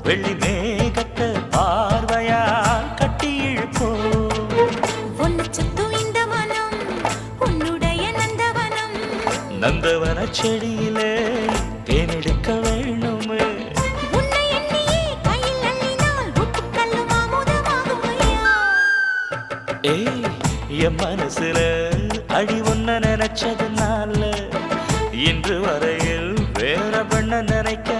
வெள்ளி மேகத்தை பார்வையா கட்டி இழுப்போ ஒன்னு சுத்தும் இந்த மனம் உன்னுடைய நந்தவனம் நந்தவன செடியிலே தேனெடுக்க வேணுமே உன்னை எண்ணியே கையில் அள்ளினால் உப்புக்கல்லும் அமுதமாகுமையா ஏய் என் மனசுல அடி ஒன்ன நினைச்சதுனால இன்று வரையில் வேற பண்ண நினைக்க